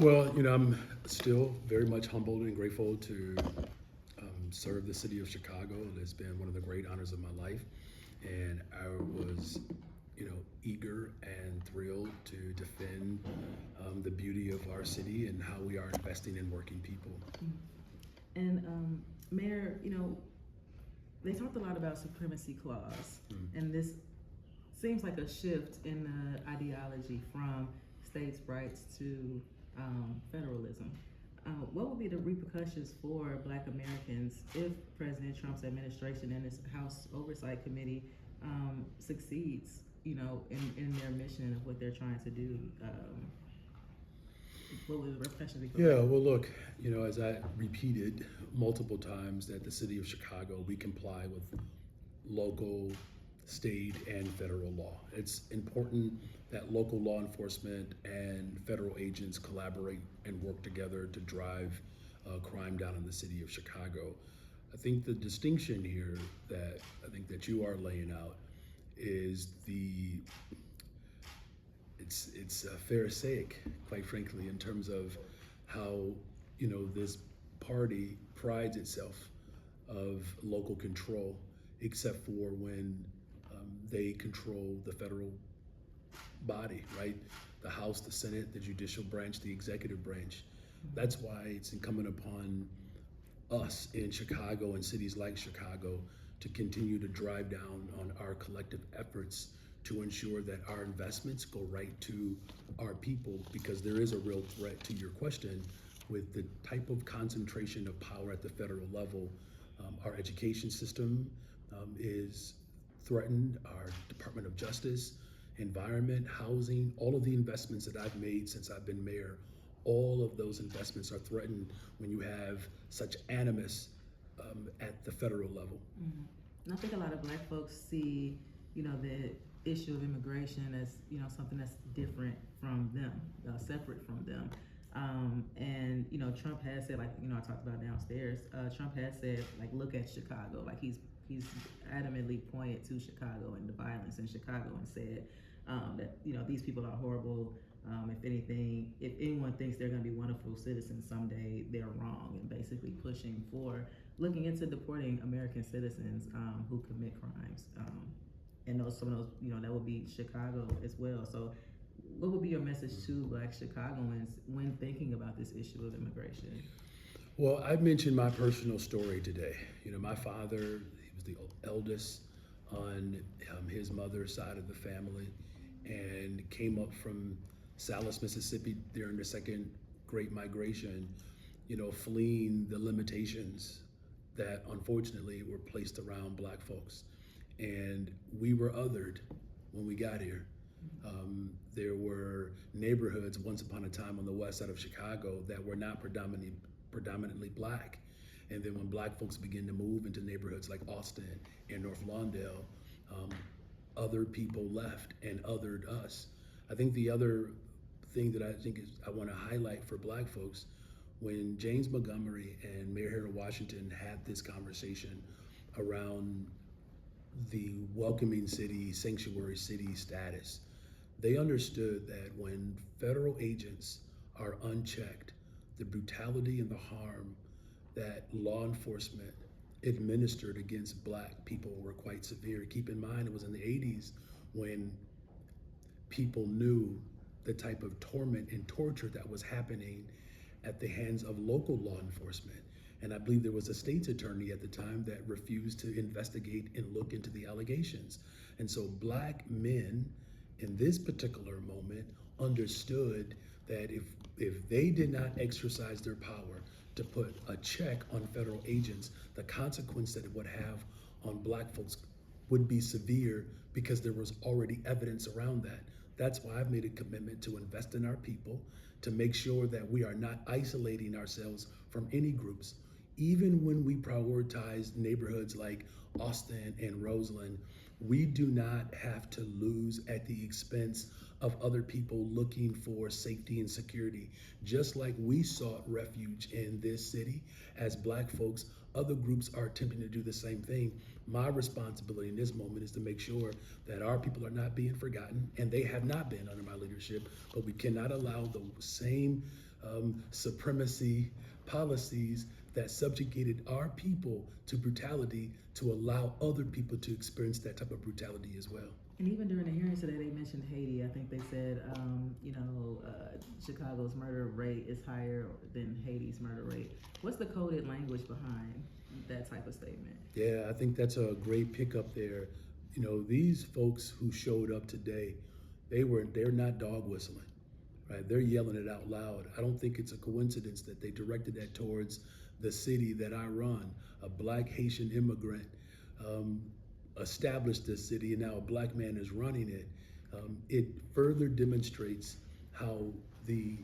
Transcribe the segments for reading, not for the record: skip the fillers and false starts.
Well, I'm still very much humbled and grateful to serve the city of Chicago. It's been one of the great honors of my life, and I was, eager and thrilled to defend the beauty of our city and how we are investing in working people. And Mayor, they talked a lot about supremacy clause, and this seems like a shift in the ideology from states' rights to federalism. What would be the repercussions for Black Americans if President Trump's administration and his House Oversight Committee succeeds, in their mission of what they're trying to do? What would the repercussions be? Yeah, well, look, as I repeated multiple times that the city of Chicago, we comply with local, state, and federal law. It's important that local law enforcement and federal agents collaborate and work together to drive crime down in the city of Chicago. I think the distinction here that I think that you are laying out is it's pharisaic, quite frankly, in terms of how this party prides itself of local control, except for when they control the federal body, right? The House, the Senate, the judicial branch, the executive branch. That's why it's incumbent upon us in Chicago and cities like Chicago to continue to drive down on our collective efforts to ensure that our investments go right to our people, because there is a real threat, to your question, with the type of concentration of power at the federal level. Our education system is threatened, our Department of Justice, environment, housing, all of the investments that I've made since I've been mayor, all of those investments are threatened when you have such animus at the federal level. Mm-hmm. And I think a lot of Black folks see, the issue of immigration as, something that's different from them, separate from them. And Trump has said, I talked about downstairs, Trump has said, look at Chicago. He's adamantly pointed to Chicago and the violence in Chicago and said that these people are horrible. If anything, if anyone thinks they're going to be wonderful citizens someday, they're wrong, and basically pushing for looking into deporting American citizens who commit crimes. And some of those, that would be Chicago as well. So what would be your message to Black Chicagoans when thinking about this issue of immigration? Well, I've mentioned my personal story today. My father, he was the eldest on his mother's side of the family, and came up from Salis, Mississippi during the Second Great Migration, fleeing the limitations that unfortunately were placed around Black folks. And we were othered when we got here. There were neighborhoods once upon a time on the west side of Chicago that were not predominantly Black. And then when Black folks began to move into neighborhoods like Austin and North Lawndale, other people left and othered us. I think the other thing that I want to highlight for Black folks, when James Montgomery and Mayor Harold Washington had this conversation around the welcoming city, sanctuary city status, they understood that when federal agents are unchecked, the brutality and the harm that law enforcement administered against Black people were quite severe. Keep in mind, it was in the 80s when people knew the type of torment and torture that was happening at the hands of local law enforcement. And I believe there was a state's attorney at the time that refused to investigate and look into the allegations. And so Black men in this particular moment understood that if they did not exercise their power to put a check on federal agents, the consequence that it would have on Black folks would be severe, because there was already evidence around that. That's why I've made a commitment to invest in our people, to make sure that we are not isolating ourselves from any groups. Even when we prioritize neighborhoods like Austin and Roseland, we do not have to lose at the expense of other people looking for safety and security. Just like we sought refuge in this city as Black folks, other groups are attempting to do the same thing. My responsibility in this moment is to make sure that our people are not being forgotten, and they have not been under my leadership, but we cannot allow the same supremacy policies that subjugated our people to brutality to allow other people to experience that type of brutality as well. And even during the hearings today, they mentioned Haiti. I think they said, Chicago's murder rate is higher than Haiti's murder rate. What's the coded language behind that type of statement? Yeah, I think that's a great pickup there. These folks who showed up today, they're not dog whistling, right? They're yelling it out loud. I don't think it's a coincidence that they directed that towards the city that I run. A Black Haitian immigrant established this city, and now a Black man is running it. It further demonstrates how the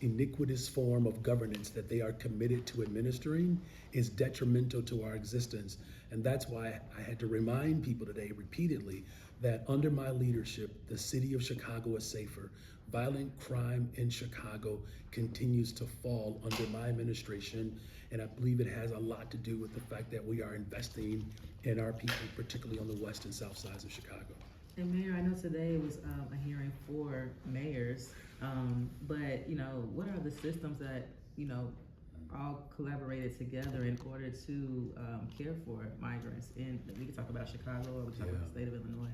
iniquitous form of governance that they are committed to administering is detrimental to our existence. And that's why I had to remind people today repeatedly that under my leadership, the city of Chicago is safer. Violent crime in Chicago continues to fall under my administration, and I believe it has a lot to do with the fact that we are investing in our people, particularly on the west and south sides of Chicago. And Mayor, I know today was a hearing for mayors, but what are the systems that all collaborated together in order to care for migrants? And we can talk about Chicago, or we can talk about the state of Illinois.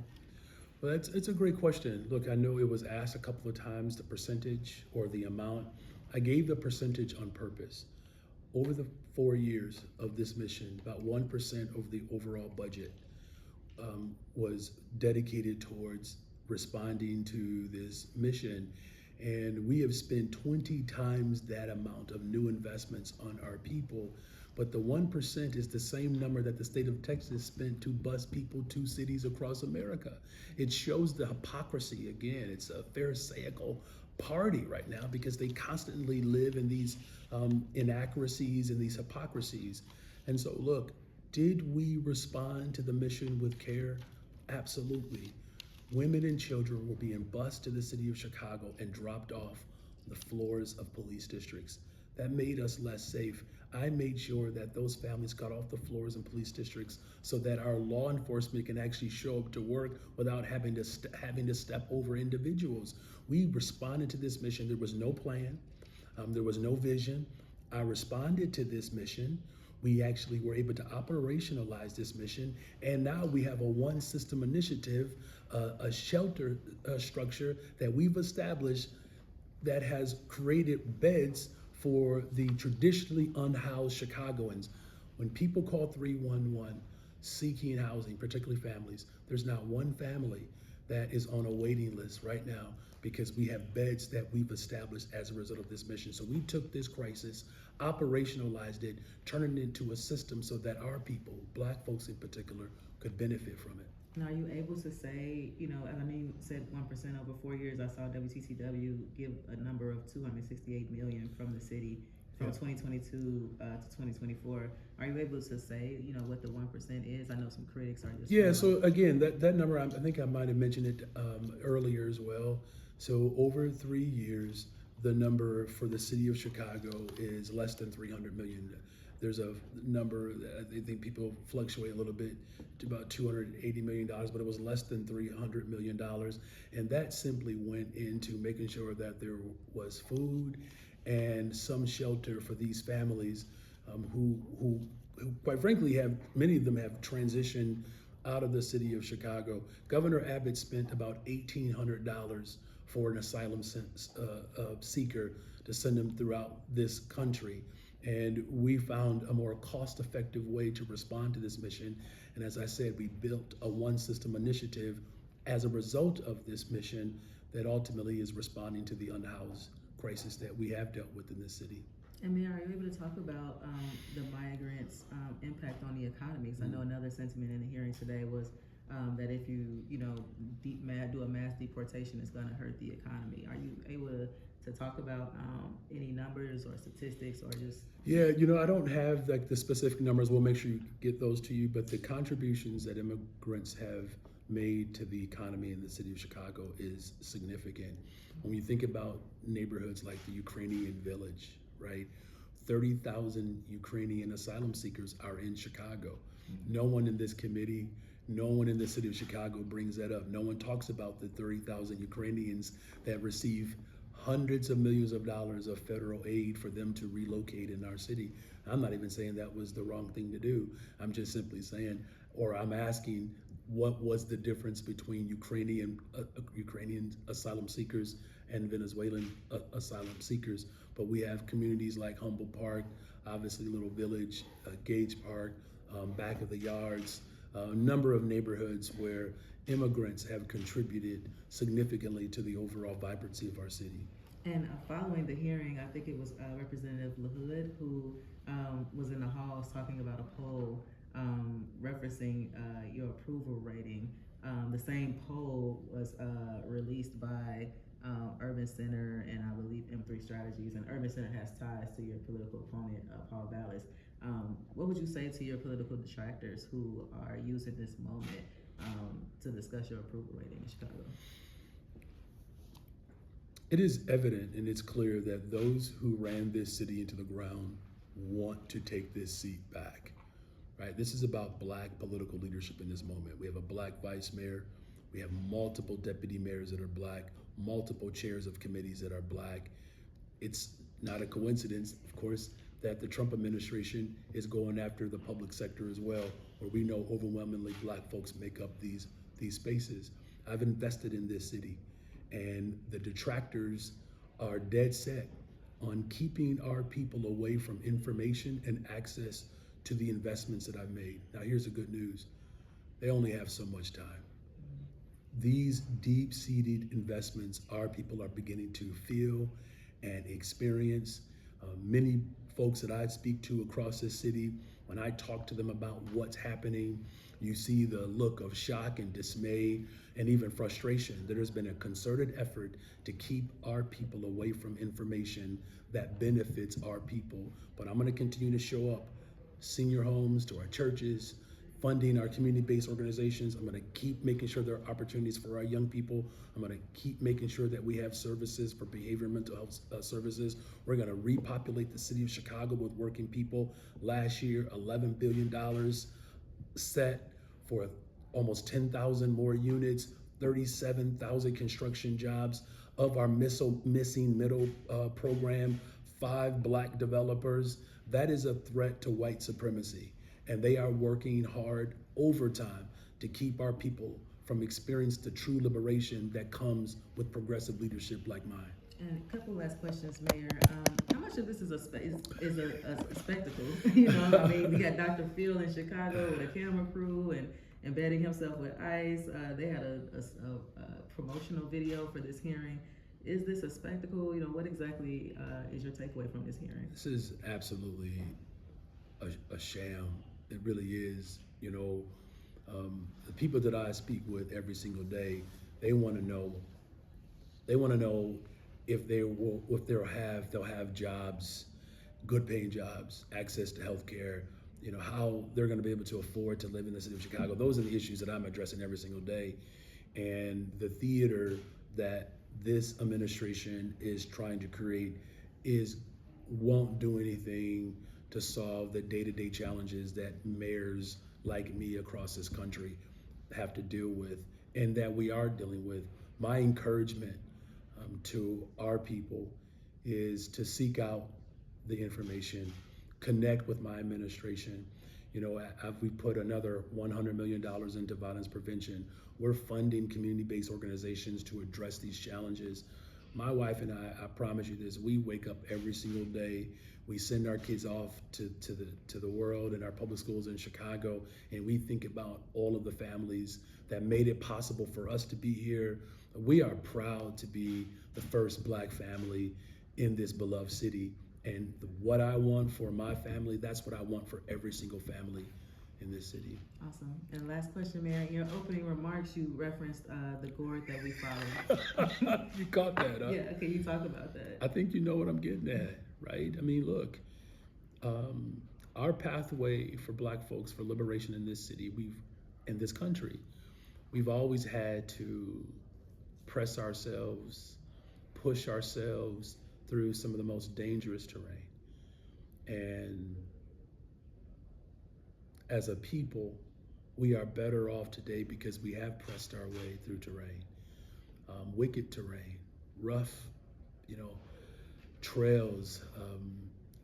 Well, it's a great question. Look, I know it was asked a couple of times, the percentage or the amount. I gave the percentage on purpose. Over the 4 years of this mission, about 1% of the overall budget was dedicated towards responding to this mission. And we have spent 20 times that amount of new investments on our people. But the 1% is the same number that the state of Texas spent to bus people to cities across America. It shows the hypocrisy again. It's a pharisaical party right now because they constantly live in these inaccuracies and these hypocrisies. And so look, did we respond to the mission with care? Absolutely. Women and children were being bused to the city of Chicago and dropped off the floors of police districts. That made us less safe. I made sure that those families got off the floors in police districts so that our law enforcement can actually show up to work without having to step over individuals. We responded to this mission. There was no plan. There was no vision. I responded to this mission. We actually were able to operationalize this mission, and now we have a one system initiative, a shelter structure that we've established that has created beds for the traditionally unhoused Chicagoans. When people call 311 seeking housing, particularly families, there's not one family that is on a waiting list right now because we have beds that we've established as a result of this mission. So we took this crisis, operationalized it, turned it into a system so that our people, Black folks in particular, could benefit from it. And are you able to say, as I mean, you said 1% over 4 years, I saw WTCW give a number of $268 million from the city from 2022 to 2024. Are you able to say, what the 1% is? I know some critics are just. Yeah, so again, that number, I think I might have mentioned it earlier as well. So over 3 years, the number for the city of Chicago is less than $300 million. There's a number that I think people fluctuate a little bit to about $280 million, but it was less than $300 million. And that simply went into making sure that there was food and some shelter for these families who quite frankly, many of them have transitioned out of the city of Chicago. Governor Abbott spent about $1,800 for an asylum seeker to send them throughout this country. And we found a more cost-effective way to respond to this mission. And as I said, we built a one system initiative as a result of this mission that ultimately is responding to the unhoused crisis that we have dealt with in this city. And Mayor, are you able to talk about the migrants' impact on the economy? Because I know another sentiment in the hearing today was that if you do a mass deportation, it's going to hurt the economy. Are you able to talk about any numbers or statistics or just? Yeah, I don't have like the specific numbers. We'll make sure you get those to you. But the contributions that immigrants have made to the economy in the city of Chicago is significant. When you think about neighborhoods like the Ukrainian Village, right? 30,000 Ukrainian asylum seekers are in Chicago. No one in this committee, no one in the city of Chicago brings that up. No one talks about the 30,000 Ukrainians that receive hundreds of millions of dollars of federal aid for them to relocate in our city. I'm not even saying that was the wrong thing to do. I'm just simply saying, or I'm asking, what was the difference between Ukrainian asylum seekers and Venezuelan asylum seekers? But we have communities like Humble Park, obviously Little Village, Gage Park, back of the yards, a number of neighborhoods where immigrants have contributed significantly to the overall vibrancy of our city. And following the hearing, I think it was Representative LaHood who was in the halls talking about a poll referencing your approval rating. The same poll was released by Urban Center and I believe M3 Strategies, and Urban Center has ties to your political opponent, Paul Vallis. What would you say to your political detractors who are using this moment to discuss your approval rating in Chicago? It is evident and it's clear that those who ran this city into the ground want to take this seat back, right? This is about Black political leadership in this moment. We have a Black vice mayor. We have multiple deputy mayors that are Black, multiple chairs of committees that are Black. It's not a coincidence, of course, that the Trump administration is going after the public sector as well, where we know overwhelmingly Black folks make up these spaces. I've invested in this city, and the detractors are dead set on keeping our people away from information and access to the investments that I've made. Now, here's the good news. They only have so much time. These deep-seated investments our people are beginning to feel and experience. Many folks that I speak to across this city, when I talk to them about what's happening, you see the look of shock and dismay and even frustration. There has been a concerted effort to keep our people away from information that benefits our people. But I'm going to continue to show up, senior homes, to our churches, funding our community-based organizations. I'm going to keep making sure there are opportunities for our young people. I'm going to keep making sure that we have services for behavior and mental health services. We're going to repopulate the city of Chicago with working people. Last year, $11 billion set for almost 10,000 more units, 37,000 construction jobs. Of our missing middle program, 5 Black developers. That is a threat to white supremacy. And they are working hard overtime to keep our people from experiencing the true liberation that comes with progressive leadership like mine. And a couple last questions, Mayor. How much of this is a spectacle? You know, I mean, we got Dr. Phil in Chicago with a camera crew and embedding himself with ICE. They had a promotional video for this hearing. Is this a spectacle? You know, what exactly is your takeaway from this hearing? This is absolutely a sham. It really is. You know, the people that I speak with every single day, they want to know. They want to know if they'll have jobs, good paying jobs, access to health care, you know, how they're going to be able to afford to live in the city of Chicago. Those are the issues that I'm addressing every single day. And the theater that this administration is trying to create won't do anything to solve the day-to-day challenges that mayors like me across this country have to deal with and that we are dealing with. My encouragement to our people is to seek out the information, connect with my administration. You know, we put another $100 million into violence prevention. We're funding community-based organizations to address these challenges. My wife and I promise you this, we wake up every single day. We send our kids off to the world and our public schools in Chicago, and we think about all of the families that made it possible for us to be here. We are proud to be the first Black family in this beloved city. And what I want for my family, that's what I want for every single family in this city. Awesome. And last question, Mayor. In your opening remarks, you referenced the gourd that we follow. You caught that, huh? Yeah, can you talk about that? I think you know what I'm getting at, right? I mean, look, our pathway for Black folks for liberation in this city, in this country, we've always had to press ourselves, push ourselves through some of the most dangerous terrain. And as a people, we are better off today because we have pressed our way through terrain, wicked terrain, rough, you know, trails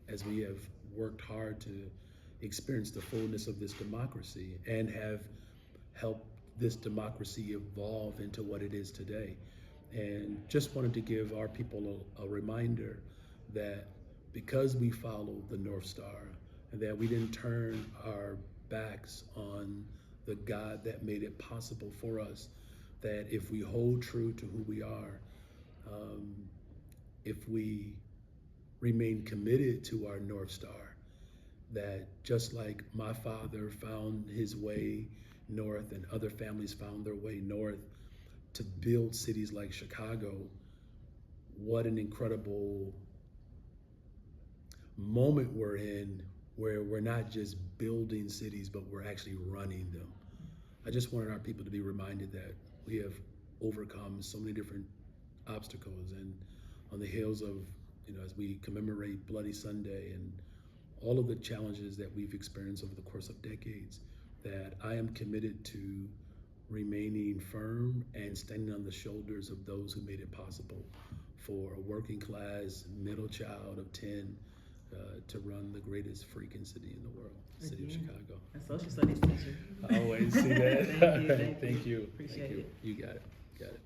as we have worked hard to experience the fullness of this democracy and have helped this democracy evolve into what it is today. And just wanted to give our people a reminder that because we followed the North Star and that we didn't turn our backs on the God that made it possible for us, that if we hold true to who we are, if we remain committed to our North Star, that just like my father found his way north and other families found their way north to build cities like Chicago, what an incredible moment we're in where we're not just building cities, but we're actually running them. I just wanted our people to be reminded that we have overcome so many different obstacles, and on the heels of, as we commemorate Bloody Sunday and all of the challenges that we've experienced over the course of decades, that I am committed to remaining firm and standing on the shoulders of those who made it possible for a working class middle child of 10 to run the greatest freaking city in the world, the city of Chicago. A social studies teacher. I always see that. Thank you. Thank you. Appreciate it. You got it. Got it.